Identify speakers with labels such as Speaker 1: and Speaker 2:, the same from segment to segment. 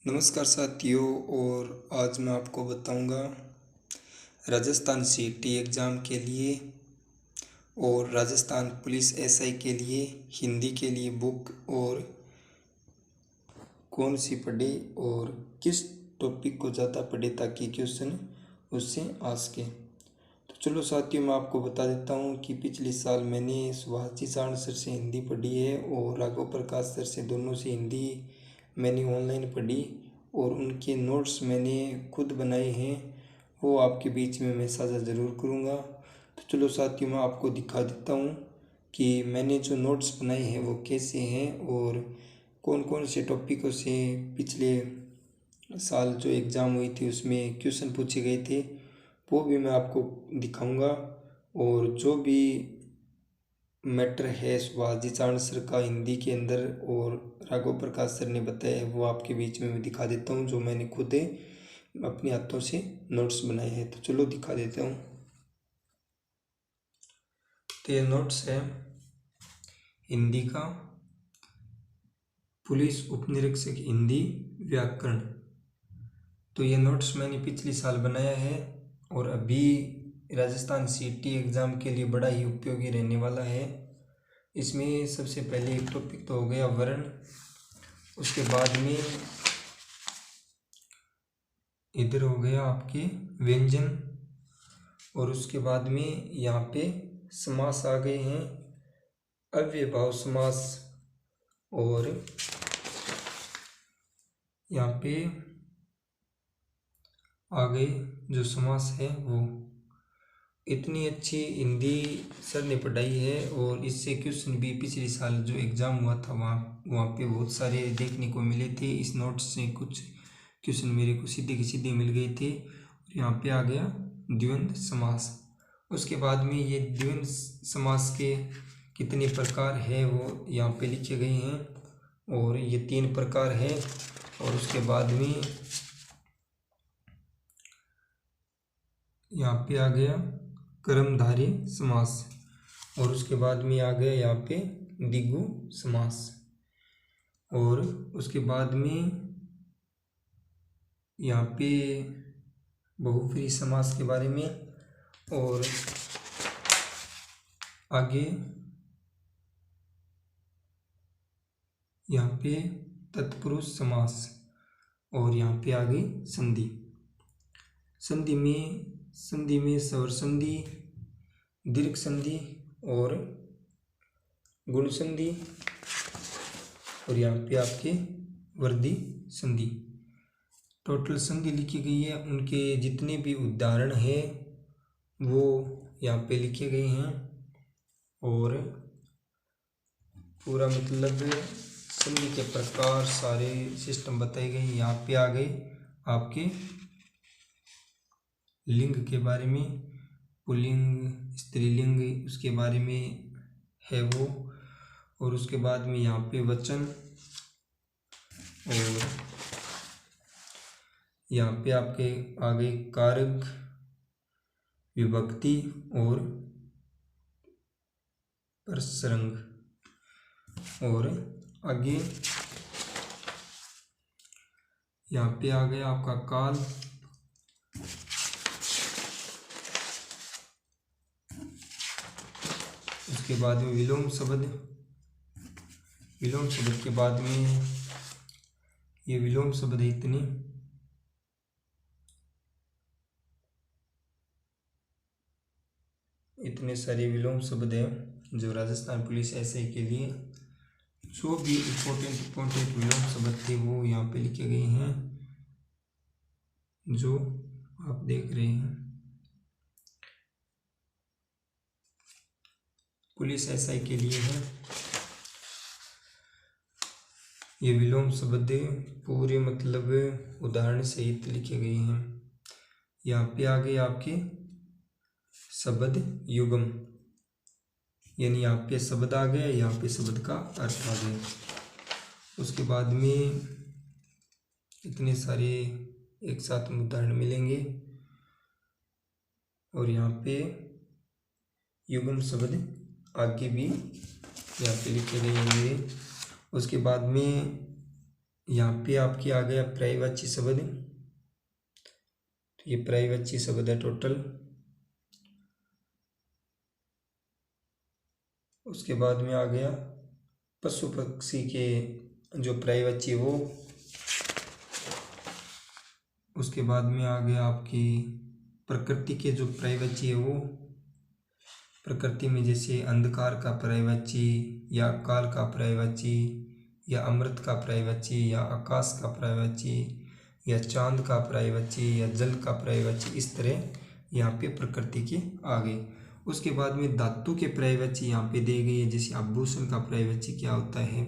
Speaker 1: नमस्कार साथियों। और आज मैं आपको बताऊंगा राजस्थान सीटी एग्ज़ाम के लिए और राजस्थान पुलिस एसआई के लिए हिंदी के लिए बुक और कौन सी पढ़े और किस टॉपिक को ज़्यादा पढ़े ताकि क्वेश्चन उससे आ सके। तो चलो साथियों, मैं आपको बता देता हूँ कि पिछले साल मैंने सुभाष चारण सर से हिंदी पढ़ी है और राघव प्रकाश सर से, दोनों से हिंदी मैंने ऑनलाइन पढ़ी और उनके नोट्स मैंने खुद बनाए हैं, वो आपके बीच में मैं साझा ज़रूर करूँगा। तो चलो साथियों, मैं आपको दिखा देता हूँ कि मैंने जो नोट्स बनाए हैं वो कैसे हैं और कौन कौन से टॉपिकों से पिछले साल जो एग्ज़ाम हुई थी उसमें क्वेश्चन पूछे गए थे, वो भी मैं आपको दिखाऊंगा। और जो भी मैटर है सुभाष चारण सर का हिंदी के अंदर और राघव प्रकाश सर ने बताया है, वो आपके बीच में मैं दिखा देता हूँ, जो मैंने खुद अपने हाथों से नोट्स बनाए हैं। तो चलो दिखा देता हूँ। तो ये नोट्स है हिंदी का, पुलिस उपनिरीक्षक हिंदी व्याकरण। तो ये नोट्स मैंने पिछले साल बनाया है और अभी राजस्थान सीटी एग्ज़ाम के लिए बड़ा ही उपयोगी रहने वाला है। इसमें सबसे पहले एक टॉपिक तो हो गया वर्ण, उसके बाद में इधर हो गया आपके व्यंजन और उसके बाद में यहाँ पे समास आ गए हैं, अव्ययभाव समास, और यहाँ पे आगे जो समास है वो। इतनी अच्छी हिंदी सर ने पढ़ाई है और इससे क्वेश्चन भी पिछले साल जो एग्ज़ाम हुआ था वहाँ पे बहुत सारे देखने को मिले थे। इस नोट से कुछ क्वेश्चन मेरे को सीधे के सीधे मिल गए थे। और यहाँ पे आ गया द्वंद्व समास। उसके बाद में ये द्वंद्व समास के कितने प्रकार है वो यहाँ पे लिखे गए हैं और ये 3 प्रकार है। और उसके बाद में यहाँ पे आ गया कर्मधारय समास और उसके बाद में आ गया यहाँ पे द्विगु समास और उसके बाद में यहाँ पे बहुव्रीहि समास के बारे में और आगे यहाँ पे तत्पुरुष समास और यहाँ पे आ गई संधि। संधि में स्वर संधि, दीर्घ संधि और गुण संधि और यहाँ पे आपके वृद्धि संधि। टोटल संधि लिखी गई है, उनके जितने भी उदाहरण हैं वो यहाँ पे लिखे गए हैं और पूरा मतलब संधि के प्रकार सारे सिस्टम बताए गए हैं। यहाँ पे आ गए आपके लिंग के बारे में, पुल्लिंग स्त्रीलिंग उसके बारे में है वो, और उसके बाद में यहाँ पे वचन और यहाँ पे आपके आ गए कारक, विभक्ति और प्रसंग। और आगे यहाँ पे आ गया आपका काल, उसके बाद में विलोम शब्द, विलोम शब्द के बाद में ये विलोम शब्द इतने सारे विलोम शब्द हैं जो राजस्थान पुलिस एसआई के लिए जो भी इम्पोर्टेंट विलोम शब्द थे वो यहाँ पे लिखे गए हैं जो आप देख रहे हैं। पुलिस एसआई के लिए है ये विलोम शब्द पूरे मतलब उदाहरण सहित लिखे गए हैं। यहाँ पे आ गए आपके शब्द युगम, यानी यहाँ पे शब्द आ गया, यहाँ पे शब्द का अर्थ आ गया। उसके बाद में इतने सारे एक साथ उदाहरण मिलेंगे और यहाँ पे युगम शब्द आगे भी यहाँ पे लिखे गए होंगे। उसके बाद में यहाँ पे आपकी आ गया पर्यायवाची शब्द, तो ये पर्यायवाची शब्द है टोटल। उसके बाद में आ गया पशु पक्षी के जो पर्यायवाची वो। उसके बाद में आ गया आपकी प्रकृति के जो पर्यायवाची है वो। प्रकृति में जैसे अंधकार का पर्यायवाची, या काल का पर्यायवाची, या अमृत का पर्यायवाची, या आकाश का पर्यायवाची, या चांद का पर्यायवाची, या जल का पर्यायवाची, इस तरह यहाँ पे प्रकृति के आ गए। उसके बाद में धातु के पर्यायवाची यहाँ पे दे गई है, जैसे आभूषण का पर्यायवाची क्या होता है।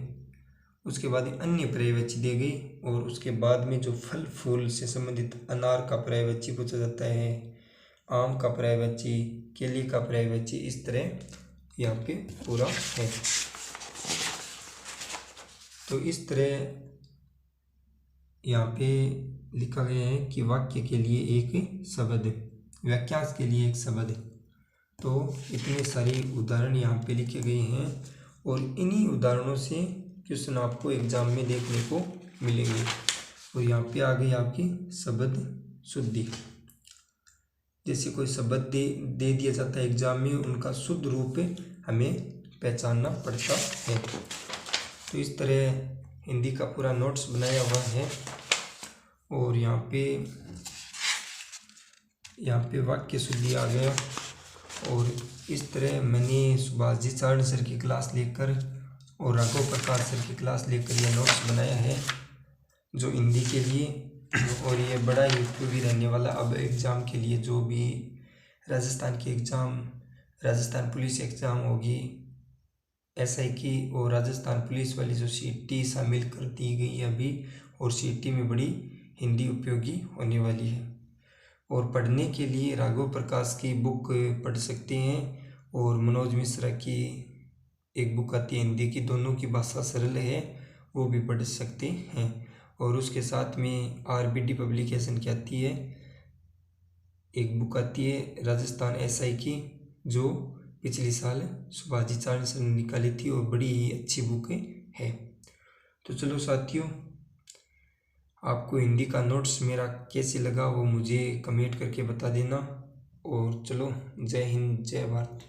Speaker 1: उसके बाद अन्य पर्यायवाची दे गई, और उसके बाद में जो फल फूल से संबंधित अनार का पर्यायवाची पूछा जाता है, आम का पर्यायवाची, केले का पर्यायवाची, इस तरह यहाँ पे पूरा है। तो इस तरह यहाँ पे लिखा गया है कि वाक्य के लिए एक शब्द, वाक्यांश के लिए एक शब्द। तो इतने सारे उदाहरण यहाँ पे लिखे गए हैं, और इन्हीं उदाहरणों से क्वेश्चन आपको एग्जाम में देखने को मिलेंगे। और यहाँ पे आ गई आपकी शब्द शुद्धि। जैसे कोई शब्द दे दिया जाता है एग्जाम में, उनका शुद्ध रूप हमें पहचानना पड़ता है। तो इस तरह हिंदी का पूरा नोट्स बनाया हुआ है। और यहाँ पे वाक्य शुद्धि आ गया। और इस तरह मैंने सुभाष जी चारण सर की क्लास लेकर और राघव प्रकाश सर की क्लास लेकर यह नोट्स बनाया है जो हिंदी के लिए। और ये बड़ा ही उपयोगी रहने वाला अब एग्ज़ाम के लिए, जो भी राजस्थान के एग्ज़ाम, राजस्थान पुलिस एग्ज़ाम होगी, SI की, और राजस्थान पुलिस वाली जो CT शामिल कर दी गई है अभी, और CT में बड़ी हिंदी उपयोगी होने वाली है। और पढ़ने के लिए राघव प्रकाश की बुक पढ़ सकते हैं, और मनोज मिश्रा की एक बुक आती है हिंदी की, दोनों की भाषा सरल है, वो भी पढ़ सकते हैं। और उसके साथ में RBD पब्लिकेशन की आती है, एक बुक आती है राजस्थान SI की, जो पिछले साल सुभाष जी चारण सर ने निकाली थी, और बड़ी ही अच्छी बुक है। तो चलो साथियों, आपको हिंदी का नोट्स मेरा कैसे लगा वो मुझे कमेंट करके बता देना। और चलो, जय हिंद, जय भारत।